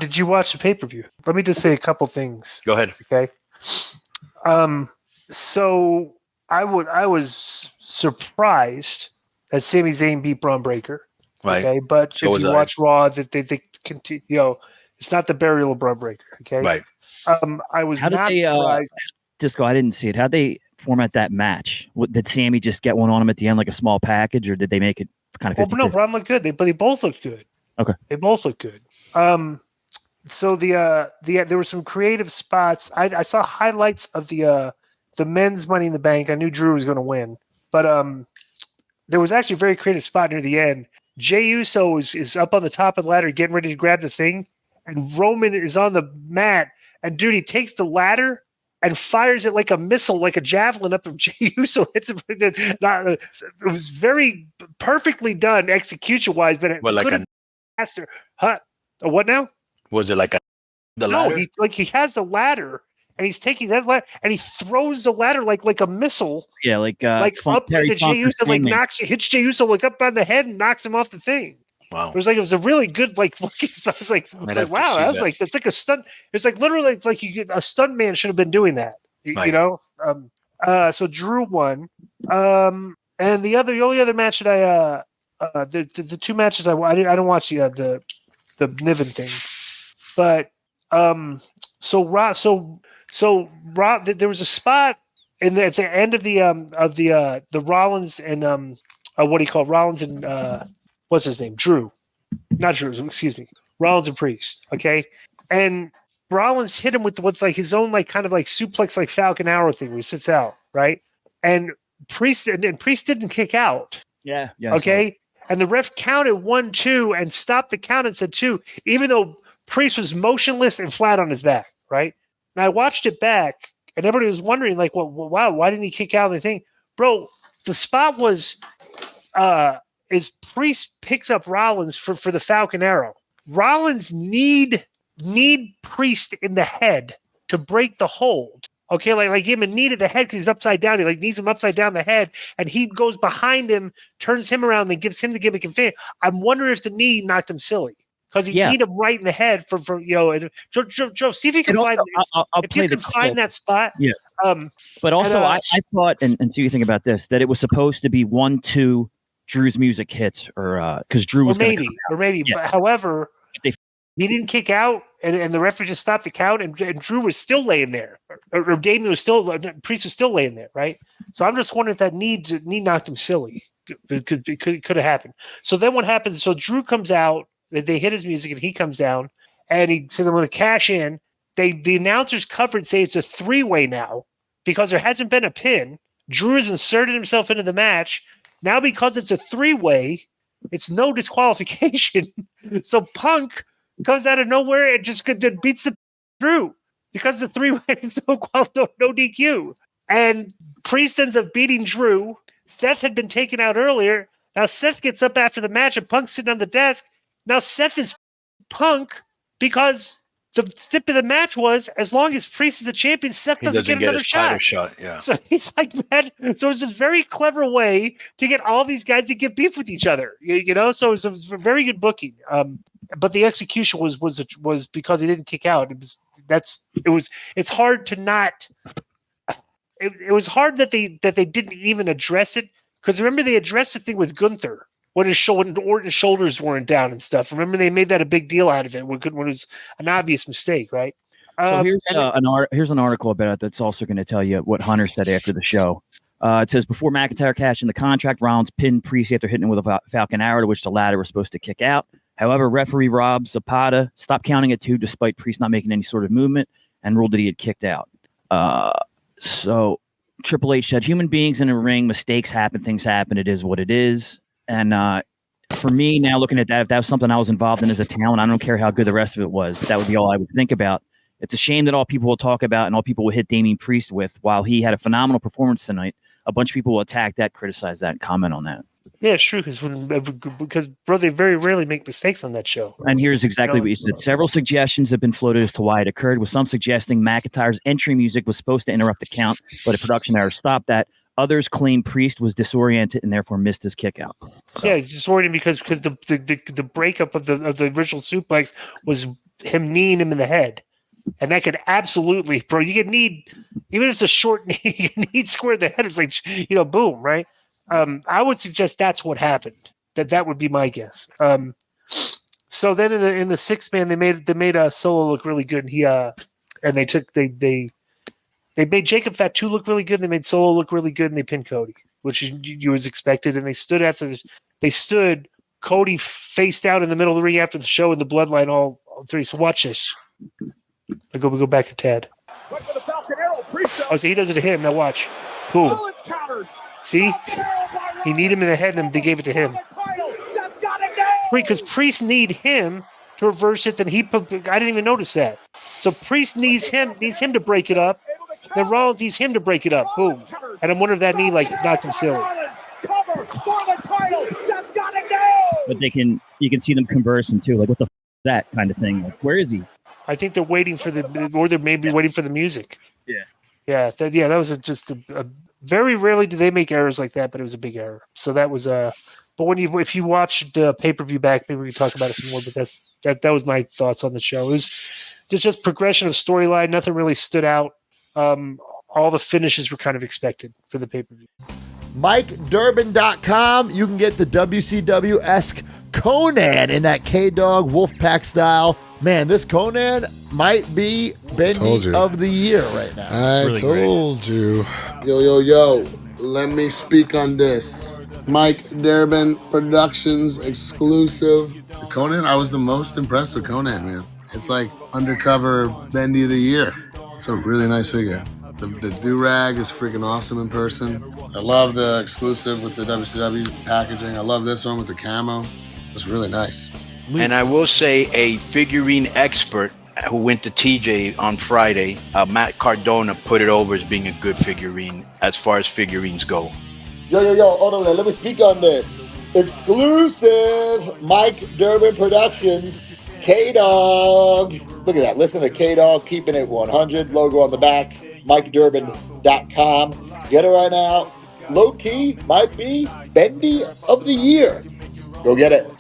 Did you watch the pay-per-view? Let me just say a couple things. Go ahead. Okay. So I was surprised that Sami Zayn beat Braun Breaker. Right. Okay, but So if you watch Raw, that they continue. It's not the burial of Braun Breaker. Okay. Right. I was not surprised. Disco, I didn't see it. How'd they format that match? Did Sammy just get one on him at the end like a small package, or did they make it kind of 50-50? No, Braun looked good. They both looked good. Okay. They both looked good. So there were some creative spots. I saw highlights of the men's Money in the Bank. I knew Drew was going to win, but there was actually a very creative spot near the end. Jey Uso is up on the top of the ladder getting ready to grab the thing, and Roman is on the mat, and dude, he takes the ladder and fires it like a missile, like a javelin up of Jey Uso. It was very perfectly done execution-wise, but it could have been faster. Huh? What now? Was it like the ladder? No, he has a ladder, and he's taking that ladder, and he throws the ladder like a missile. Yeah, like up into Jey Uso, hits Jey Uso up on the head and knocks him off the thing. Wow! It was a really good looking. I was like, wow, that's like it's like a stunt. It's like literally like a stunt man should have been doing that. You know. So Drew won. And the only other match that the two matches I don't watch the Niven thing. But so there was a spot at the end of the Rollins and Rollins and what's his name? Drew. Not Drew, excuse me. Rollins and Priest. Okay. And Rollins hit him with his own kind of suplex Falcon Arrow thing where he sits out, right? And Priest didn't kick out. Yeah. Okay. And the ref counted 1, 2 and stopped the count and said 2, even though Priest was motionless and flat on his back, right? And I watched it back, and everybody was wondering, wow, why didn't he kick out of the thing? Bro, the spot was is Priest picks up Rollins for the Falcon Arrow. Rollins need Priest in the head to break the hold. Okay, like him and needed the head because he's upside down. He needs him upside down the head, and he goes behind him, turns him around, and gives him the gimmick and fan. I'm wondering if the knee knocked him silly because he need him right in the head for Joe. See if you can find. Find that spot. Yeah. But also, I thought, and see what you think about this, that it was supposed to be 1, 2 Drew's music hits, or because Drew was maybe. But however, he didn't kick out, and the referee just stopped the count, and Drew was still laying there, or Damien was still, Priest was still laying there, right? So I'm just wondering if that knee knocked him silly. It could have happened. So then what happens? So Drew comes out, they hit his music, and he comes down, and he says, "I'm going to cash in." The announcers covered say it's a 3-way now because there hasn't been a pin. Drew has inserted himself into the match. Now because it's a 3-way, it's no disqualification. So Punk comes out of nowhere and just beats the Drew because it's a 3-way. It's no DQ. And Priest ends up beating Drew. Seth had been taken out earlier. Now Seth gets up after the match and Punk's sitting on the desk. Now Seth is Punk because the stip of the match was as long as Priest is a champion, Seth doesn't get another shot. Yeah. So he's like that. So it's just very clever way to get all these guys to get beef with each other. You know, so it was a very good booking. But the execution was because he didn't kick out. It's hard to not. It was hard that they didn't even address it, because remember they addressed the thing with Gunther when Orton's shoulders weren't down and stuff. Remember they made that a big deal out of it when it was an obvious mistake, right? So here's an article about it that's also going to tell you what Hunter said after the show. It says, before McIntyre cashed in the contract, Rollins pinned Priest after hitting him with a Falcon Arrow, to which the latter was supposed to kick out. However, referee Rob Zapata stopped counting at 2 despite Priest not making any sort of movement and ruled that he had kicked out. So Triple H said, human beings in a ring, mistakes happen, things happen, it is what it is. And for me, now looking at that, if that was something I was involved in as a talent, I don't care how good the rest of it was. That would be all I would think about. It's a shame that all people will talk about and all people will hit Damien Priest with, while he had a phenomenal performance tonight, a bunch of people will attack that, criticize that, and comment on that. Yeah, it's true, because bro, they very rarely make mistakes on that show. And here's exactly what he said. Several suggestions have been floated as to why it occurred, with some suggesting McIntyre's entry music was supposed to interrupt the count, but a production error stopped that. Others claim Priest was disoriented and therefore missed his kick out. So. Yeah, he's disoriented because the breakup of the original suplex was him kneeing him in the head. And that could absolutely, bro, you could need, even if it's a short knee, you need square the head. It's like, boom, right? I would suggest that's what happened. That would be my guess. So then in the sixth man, they made Solo look really good. And they made Jacob Fatu look really good. And they made Solo look really good, and they pinned Cody, which you was expected. And they stood Cody face down in the middle of the ring after the show, and the Bloodline all three. So watch this. We go back a tad. Oh, so he does it to him. Now watch. Boom. See? He needed him in the head, and they gave it to him. Because Priest need him to reverse it. Then I didn't even notice that. So Priest needs him to break it up. Then Rollins needs him to break it up. Boom. And I'm wondering if that knee knocked him silly. But you can see them conversing too. Like, what the f- is that kind of thing? Like, where is he? I think they're waiting for they're maybe waiting for the music. Yeah. That was just a very rarely do they make errors like that, but it was a big error. So that was but if you watch the pay-per-view back, maybe we can talk about it some more. But that was my thoughts on the show. It was just progression of storyline. Nothing really stood out. All the finishes were kind of expected for the pay-per-view. MikeDurbin.com. You can get the WCW-esque Konnan in that K-Dog Wolfpack style. Man, this Konnan might be Bendy of the Year right now. I really told you. Yo. Let me speak on this. Mike Durbin Productions exclusive. The Konnan, I was the most impressed with Konnan, man. It's like undercover Bendy of the Year. It's a really nice figure. The do-rag is freaking awesome in person. I love the exclusive with the WCW packaging. I love this one with the camo. It's really nice. And I will say a figurine expert who went to TJ on Friday, Matt Cardona, put it over as being a good figurine as far as figurines go. Yo, hold on, let me speak on this. Exclusive Mike Durbin Productions, K-Dog. Look at that, listen to K-Dog, keeping it 100, logo on the back, MikeDurbin.com. Get it right now. Low key might be Bendy of the Year. Go get it.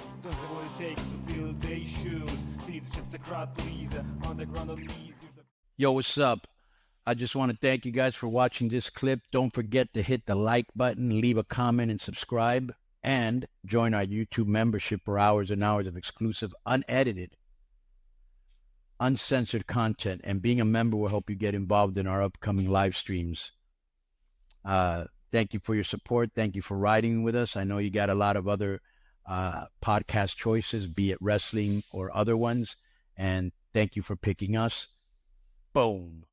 Yo, what's up? I just want to thank you guys for watching this clip. Don't forget to hit the like button, leave a comment, and subscribe. And join our YouTube membership for hours and hours of exclusive, unedited, uncensored content. And being a member will help you get involved in our upcoming live streams. Thank you for your support. Thank you for riding with us. I know you got a lot of other podcast choices, be it wrestling or other ones. And thank you for picking us. Boom.